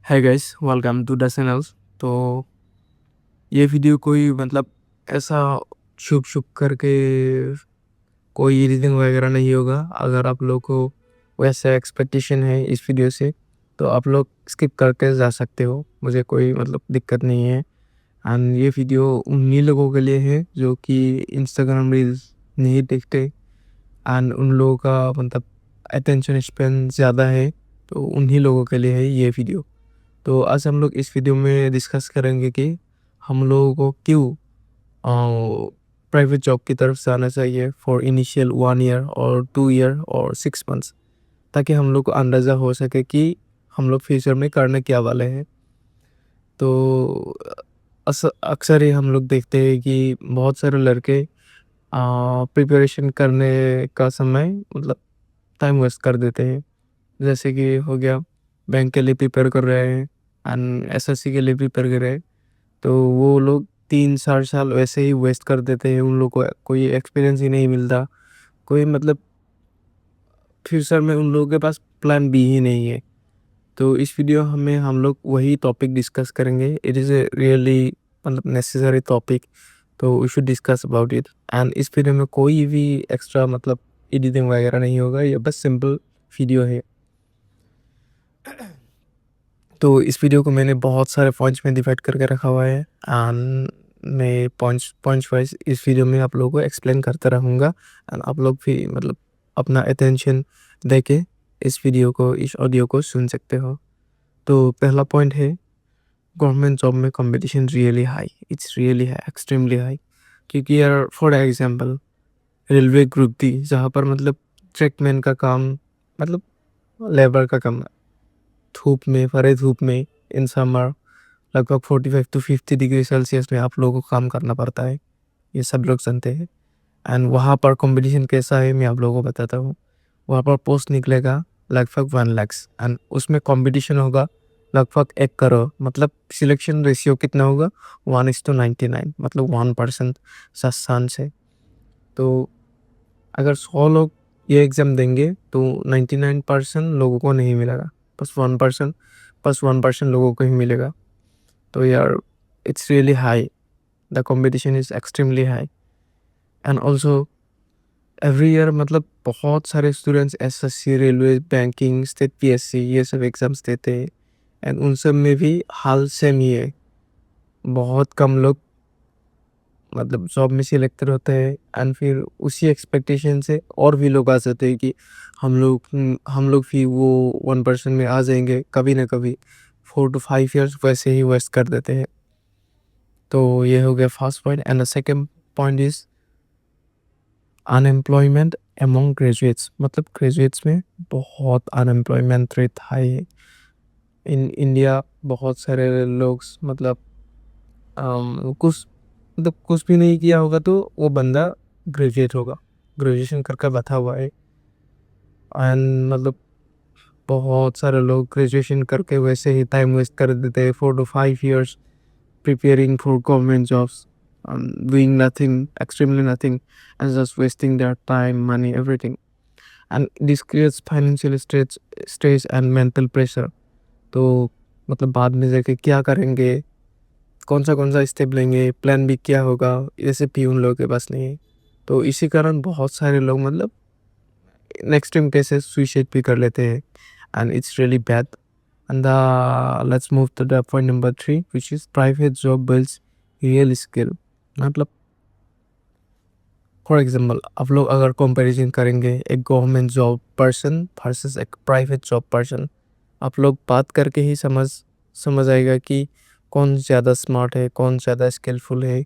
है guys, welcome to the channel. तो ये वीडियो कोई मतलब ऐसा छुप छुप करके कोई एडिटिंग वगैरह नहीं होगा। अगर आप लोग को वैसा एक्सपेक्टेशन है इस वीडियो से तो आप लोग स्किप करके जा सकते हो, मुझे कोई मतलब दिक्कत नहीं है। एंड ये वीडियो उन्हीं लोगों के लिए है जो कि इंस्टाग्राम रील्स नहीं देखते एंड उन लोगों का मतलब अटेंशन स्पेन ज़्यादा है, तो उन्हीं लोगों के लिए है ये वीडियो। तो आज हम लोग इस वीडियो में डिस्कस करेंगे कि हम लोगों को क्यों प्राइवेट जॉब की तरफ जाना चाहिए फॉर इनिशियल 1 ईयर और 2 ईयर और 6 मंथ्स, ताकि हम लोग को अंदाज़ा हो सके कि हम लोग फ्यूचर में करने क्या वाले हैं। तो अक्सर ही हम लोग देखते हैं कि बहुत सारे लड़के प्रिपरेशन करने का समय मतलब टाइम वेस्ट कर देते हैं। जैसे कि हो गया, बैंक के लिए प्रिपेयर कर रहे हैं एंड एसएससी के लिए प्रिपेयर कर रहे हैं, तो वो लोग 3-4 साल वैसे ही वेस्ट कर देते हैं। उन लोग को कोई एक्सपीरियंस ही नहीं मिलता, कोई मतलब फ्यूचर में उन लोगों के पास प्लान बी ही नहीं है। तो इस वीडियो में हम लोग वही टॉपिक डिस्कस करेंगे। इट इज़ ए रियली मतलब नेसेसरी टॉपिक, तो we should discuss about it. And इस वीडियो में कोई भी एक्स्ट्रा मतलब एडिटिंग वगैरह नहीं होगा, ये बस सिंपल वीडियो है। तो इस वीडियो को मैंने बहुत सारे पॉइंट्स में डिवाइड करके रखा हुआ है एंड मैं पॉइंट्स वाइज इस वीडियो में आप लोगों को एक्सप्लेन करता रहूँगा। एंड आप लोग भी मतलब अपना अटेंशन दे के इस वीडियो को, इस ऑडियो को सुन सकते हो। तो पहला पॉइंट है, गवर्नमेंट जॉब में competition really high, it's really high, extremely high. क्योंकि यार for example railway group D, जहाँ पर मतलब ट्रैकमैन का काम मतलब लेबर का काम, धूप में, भरे धूप में, इन समर लगभग 45 to 50 डिग्री सेल्सियस में आप लोगों को काम करना पड़ता है, ये सब लोग जानते हैं। एंड वहाँ पर कंपटीशन कैसा है मैं आप लोगों को बताता हूँ। वहाँ पर पोस्ट निकलेगा लगभग 1 लाख एंड उसमें कंपटीशन होगा लगभग 1 करोड़। मतलब सिलेक्शन रेशियो कितना होगा, 1:99, मतलब 1% चांस है। तो अगर 100 लोग ये एग्ज़ाम देंगे तो 99% लोगों को नहीं मिलेगा, बस 1% लोगों को ही मिलेगा। तो यार it's really high, the competition is extremely high. And also every year मतलब बहुत सारे students SSC, railway, banking, state PSC ये सब एग्ज़ाम्स देते हैं एंड उन सब में भी हाल सेम ही है। बहुत कम लोग मतलब जॉब में सिलेक्टेड होते हैं एंड फिर उसी एक्सपेक्टेशन से और भी लोग आ जाते हैं कि हम लोग भी वो 1% में आ जाएंगे कभी ना कभी। 4 to 5 years वैसे ही वेस्ट कर देते हैं। तो ये हो गया first point. And the second point is unemployment among graduates, मतलब ग्रेजुएट्स में बहुत अनएम्प्लॉयमेंट रेट हाई है इन इंडिया। बहुत सारे लोग मतलब कुछ भी नहीं किया होगा तो वो बंदा ग्रेजुएट होगा, ग्रेजुएशन करके बैठा हुआ है। एंड मतलब बहुत सारे लोग ग्रेजुएशन करके वैसे ही टाइम वेस्ट कर देते हैं, 4 to 5 years preparing for government jobs, doing nothing, extremely nothing, and just wasting their time, money, everything. And this creates financial stress and mental pressure. तो मतलब बाद में जाके क्या करेंगे, कौन सा स्टेप लेंगे, प्लान भी क्या होगा, ये सब भी उन लोगों के पास नहीं है। तो इसी कारण बहुत सारे लोग मतलब नेक्स्ट टाइम कैसे सुसाइड भी कर लेते हैं and it's really bad. And let's move to the point number 3 which is private job builds real skill. मतलब फॉर एग्जांपल आप लोग अगर कंपैरिजन करेंगे एक गवर्नमेंट जॉब पर्सन वर्सेस एक प्राइवेट जॉब पर्सन, आप लोग बात करके ही समझ आएगा कि कौन ज़्यादा स्मार्ट है, कौन ज़्यादा स्किलफुल है।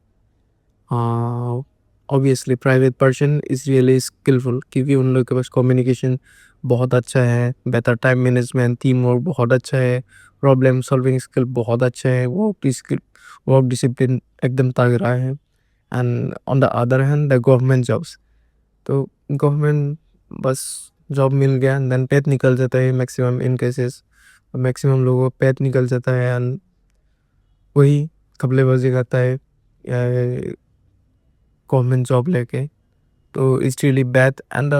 Obviously private person is really skilful, क्योंकि उन लोग के पास कम्युनिकेशन बहुत अच्छा है, better time management, team work बहुत अच्छा है, प्रॉब्लम सॉल्विंग स्किल बहुत अच्छा है, वर्क डिसिप्लिन एकदम तगड़ा है। And on the other hand the government jobs, तो गवर्नमेंट बस जॉब मिल गया एंड देन पेट निकल जाता है मैक्सिमम इन केसेस, मैक्सिमम लोगों को पेट निकल जाता है एंड वही कपलेबाजी करता है गवर्नमेंट जॉब लेके। तो it's really bad. And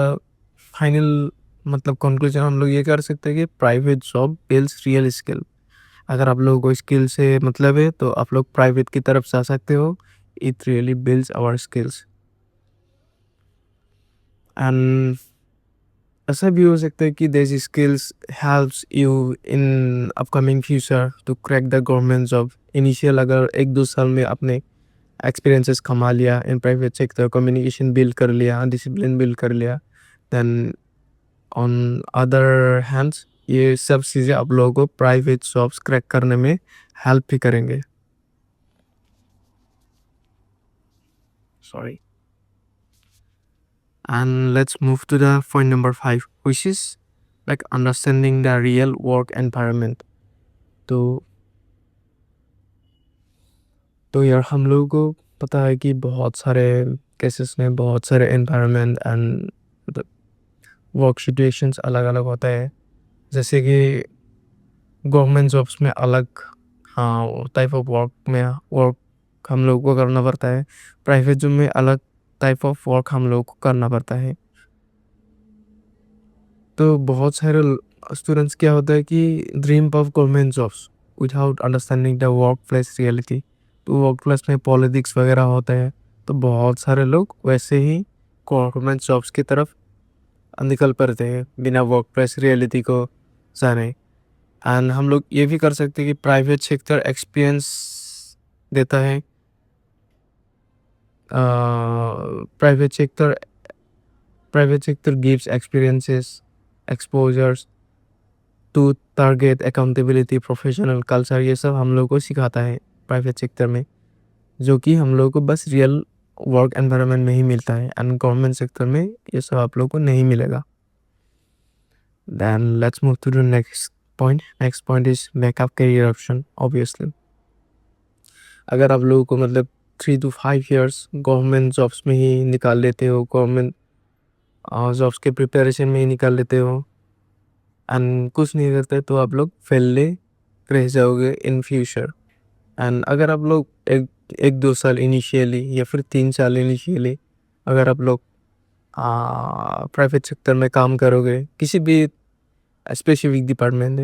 final मतलब कंक्लूजन हम लोग ये कर सकते हैं कि private job builds real skill अगर आप लोगों को स्किल से मतलब है तो आप लोग प्राइवेट की तरफ जा सकते हो। It really builds our skills. And ऐसा भी हो सकता है कि this skills helps you in upcoming future to crack the government job. Initial अगर 1-2 साल में आपने एक्सपीरियंसेस कमा लिया in private sector, communication build कर लिया, डिसिप्लिन बिल्ड कर लिया, देन ऑन अदर हैंड्स ये सब चीज़ें आप लोगों को प्राइवेट जॉब्स क्रैक करने में हेल्प भी करेंगे। Sorry. And let's move to the point number 5, which is like understanding the real work environment. तो यार हम लोगों को पता है कि बहुत सारे केसेस में बहुत सारे एनवायरनमेंट एंड मतलब वर्क सिचुएशंस अलग अलग होता है। जैसे कि गवर्नमेंट जॉब्स में अलग, हाँ, टाइप ऑफ वर्क हम लोगों को करना पड़ता है। प्राइवेट जॉब में अलग टाइप ऑफ वर्क हम लोगों को करना पड़ता है। तो बहुत सारे स्टूडेंट्स क्या होता है कि dream of government jobs without understanding the work place reality. तो वर्क प्लेस में पॉलिटिक्स वगैरह होता है, तो बहुत सारे लोग वैसे ही गवर्नमेंट जॉब्स की तरफ निकल पड़ते हैं बिना वर्क प्लेस रियलिटी को जाने। एंड हम लोग ये भी कर सकते हैं कि प्राइवेट सेक्टर एक्सपीरियंस देता है। Private sector gives experiences, exposures to target accountability, professional culture, ये सब हम लोग को सिखाता है प्राइवेट सेक्टर में, जो कि हम लोग को बस रियल वर्क एनवायरनमेंट में ही मिलता है एंड गवर्नमेंट सेक्टर में ये सब आप लोग को नहीं मिलेगा। Then let's move to the next point. Next point is backup career option. Obviously अगर आप लोगों को मतलब 3 to 5 years गवर्नमेंट जॉब्स में ही निकाल लेते हो, गवर्नमेंट जॉब्स के प्रिपरेशन में ही निकाल लेते हो एंड कुछ नहीं करते, तो आप लोग फेल रह जाओगे इन फ्यूचर। एंड अगर आप लोग 1-2 साल इनिशियली या फिर 3 साल इनिशियली अगर आप लोग प्राइवेट सेक्टर में काम करोगे किसी भी स्पेसिफिक डिपार्टमेंट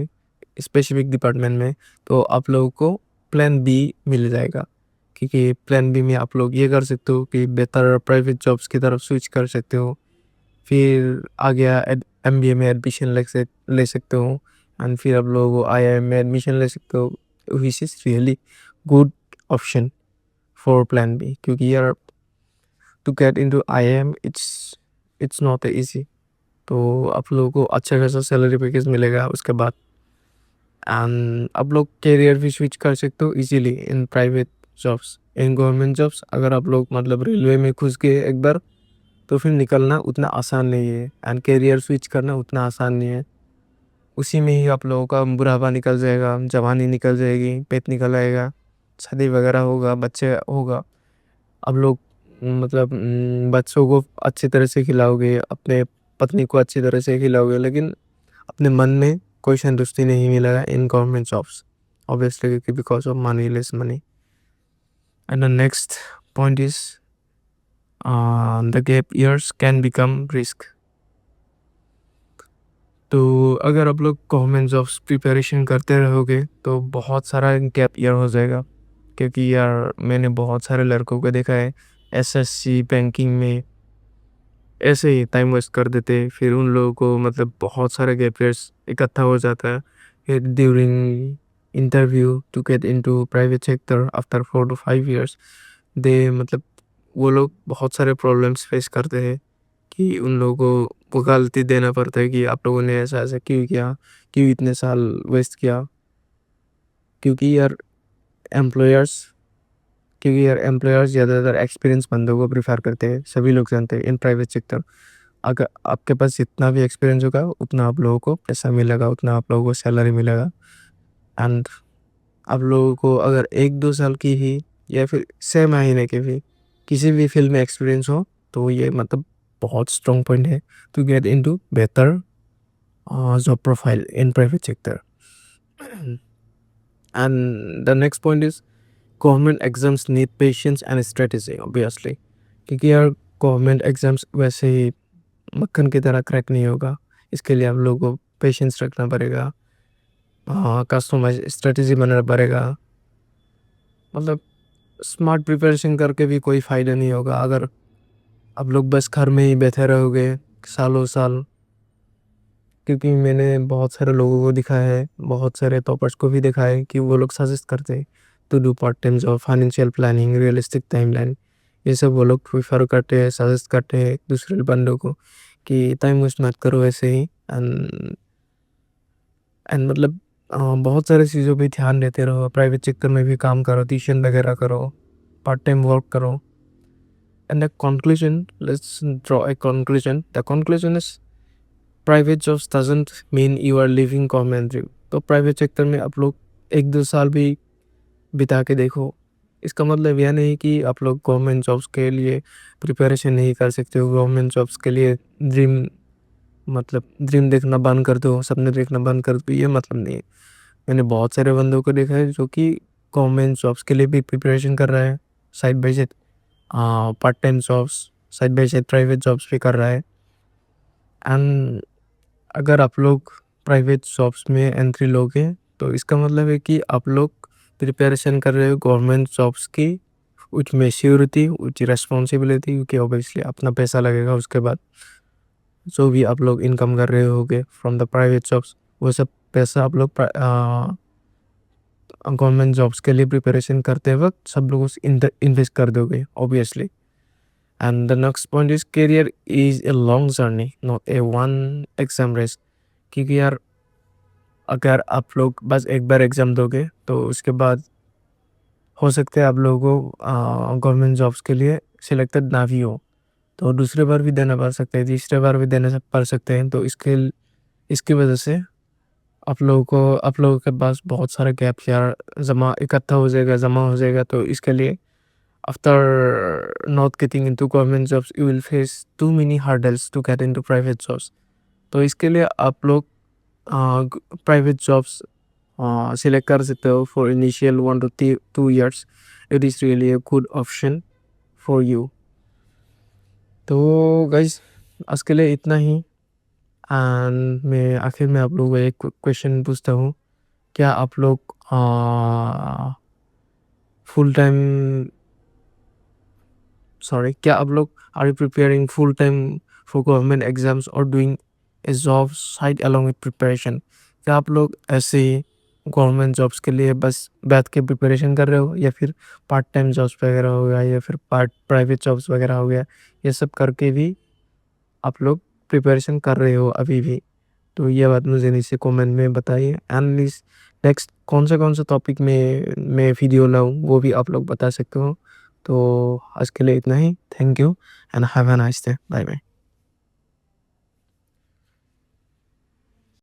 में, तो आप लोगों को प्लान बी मिल जाएगा। क्योंकि प्लान बी में आप लोग ये कर सकते हो कि बेहतर प्राइवेट जॉब्स की तरफ स्विच कर सकते हो, फिर आगे एमबीए में एडमिशन ले सकते हो एंड फिर आप लोग आईआईएम में एडमिशन ले सकते हो, which is really good option for plan B. क्योंकि यार to get into IIM it's not easy. तो आप लोगों को अच्छा खासा सैलरी पैकेज मिलेगा उसके बाद, एंड आप लोग कैरियर भी स्विच कर सकते हो easily in private jobs. In government jobs अगर आप लोग मतलब रेलवे में घुस गए एक बार, तो फिर निकलना उतना आसान नहीं है एंड कैरियर स्विच करना उतना आसान नहीं है। उसी में ही आप लोगों का बुढ़ापा निकल जाएगा, जवानी निकल जाएगी, पेट निकल आएगा, शादी वगैरह होगा, बच्चे होगा। आप लोग मतलब बच्चों को अच्छी तरह से खिलाओगे, अपने पत्नी को अच्छी तरह से खिलाओगे, लेकिन अपने मन में कोई संतुष्टि नहीं मिलेगा इन गवर्नमेंट जॉब्स, ऑब्वियसली क्योंकि because of money, less money. And the next point is the gap years can become risk. तो अगर आप लोग गवर्नमेंट जॉब्स प्रिपरेशन करते रहोगे तो बहुत सारा गैप ईयर हो जाएगा। क्योंकि यार मैंने बहुत सारे लड़कों को देखा है एसएससी बैंकिंग में ऐसे ही टाइम वेस्ट कर देते, फिर उन लोगों को मतलब बहुत सारे गैप ईयर्स इकट्ठा हो जाता है। फिर during interview to get into private sector after 4 to 5 years they मतलब वो लोग बहुत सारे प्रॉब्लम्स फेस करते हैं कि उन लोगों को वो गलती देना पड़ता है कि आप लोगों ने ऐसा ऐसा क्यों किया, क्यों इतने साल वेस्ट किया। क्योंकि यार एम्प्लॉयर्स क्योंकि यार एम्प्लॉयर्स ज़्यादातर एक्सपीरियंस बंदों को प्रेफर करते हैं, सभी लोग जानते हैं इन प्राइवेट सेक्टर। अगर आपके पास जितना भी एक्सपीरियंस होगा उतना आप लोगों को पैसा मिलेगा, उतना आप लोगों को सैलरी मिलेगा। एंड आप लोगों को अगर 1-2 साल की ही या फिर 6 महीने के भी किसी भी फील्ड में एक्सपीरियंस हो, तो ये मतलब बहुत स्ट्रॉन्ग पॉइंट है to get into better job profile in private sector. And the next point is government exams need patience and strategy, obviously. क्योंकि यार गवर्नमेंट एग्जाम्स वैसे ही मक्खन की तरह क्रैक नहीं होगा, इसके लिए आप लोगों को पेशेंस रखना पड़ेगा। कस्टमाइज स्ट्रेटजी बनाना पड़ेगा। मतलब स्मार्ट प्रिपरेशन करके भी कोई फ़ायदा नहीं होगा अगर आप लोग बस घर में ही बैठे रहोगे सालों साल। क्योंकि मैंने बहुत सारे लोगों को दिखा है, बहुत सारे टॉपर्स को भी देखा है कि वो लोग सजेस्ट करते हैं to do part time job, financial planning, realistic timeline, ये सब वो लोग प्रेफर करते हैं, सजेस्ट करते हैं दूसरे बंदों को कि टाइम वेस्ट मत करो ऐसे ही। एंड मतलब बहुत सारी चीज़ों पे ध्यान देते रहो, प्राइवेट सेक्टर में भी काम करो, ट्यूशन वगैरह करो, पार्ट टाइम वर्क करो। And the conclusion, let's draw a conclusion. The conclusion is private jobs doesn't mean you are leaving government dream. तो प्राइवेट सेक्टर में आप लोग 1-2 साल भी बिता के देखो, इसका मतलब यह नहीं कि आप लोग गवर्नमेंट जॉब्स के लिए प्रिपरेशन नहीं कर सकते हो, गवर्नमेंट जॉब्स के लिए ड्रीम देखना बंद कर दो, सपने देखना बंद कर दो, ये मतलब नहीं है। मैंने बहुत सारे बंदों को देखा है जो कि गवर्नमेंट जॉब्स के लिए भी प्रिपरेशन कर रहा है, side by side part time jobs, side by side private jobs भी कर रहा है। एंड अगर आप लोग प्राइवेट जॉब्स में एंट्री लोगे तो इसका मतलब है कि आप लोग प्रिपरेशन कर रहे हो गवर्नमेंट जॉब्स की, विच मेच्योरिटी, विच रेस्पॉन्सिबिलिटी, क्योंकि ऑब्वियसली अपना पैसा लगेगा उसके बाद। जो भी आप लोग इनकम कर रहे होगे फ्रॉम द प्राइवेट जॉब्स, वो सब पैसा आप लोग गवर्नमेंट जॉब्स के लिए प्रिपरेशन करते वक्त सब लोग उस इन्वेस्ट कर दोगे obviously. And the next point is career is a long journey, not a one exam race. क्योंकि यार अगर आप लोग बस एक बार एग्ज़ाम दोगे तो उसके बाद हो सकता है आप लोगों को गवर्नमेंट जॉब्स के लिए सिलेक्टेड ना भी हो, तो दूसरे बार भी देना पड़ सकता है, तीसरे बार भी देना पड़ सकते हैं। तो इसकी वजह से आप लोगों के पास बहुत सारे गैप यार जमा इकट्ठा हो जाएगा, जमा हो जाएगा। तो इसके लिए after not getting into government jobs you will face too many hurdles to get into private jobs. तो इसके लिए आप लोग प्राइवेट जॉब्स सिलेक्ट कर सकते हो for initial 1 to 2 years। It is really a good option for you. तो guys आज के लिए इतना ही। एंड मैं आखिर में आप लोगों को एक क्वेश्चन पूछता हूँ, क्या आप लोग फुल टाइम क्या आप लोग are you preparing full time for government exams और doing a job side along with preparation? क्या आप लोग ऐसे ही गवर्नमेंट जॉब्स के लिए बस बैठ के प्रिपरेशन कर रहे हो, या फिर पार्ट टाइम जॉब्स वगैरह हो गया, या फिर प्राइवेट जॉब्स वगैरह हो गया, ये सब करके भी आप लोग प्रिपरेशन कर रहे हो अभी भी? तो ये बात मुझे नीचे कमेंट में बताइए। एंड नेक्स्ट कौन सा टॉपिक में मैं वीडियो लाऊं वो भी आप लोग बता सकते हो। तो आज के लिए इतना ही। Thank you and have a nice day. Bye bye.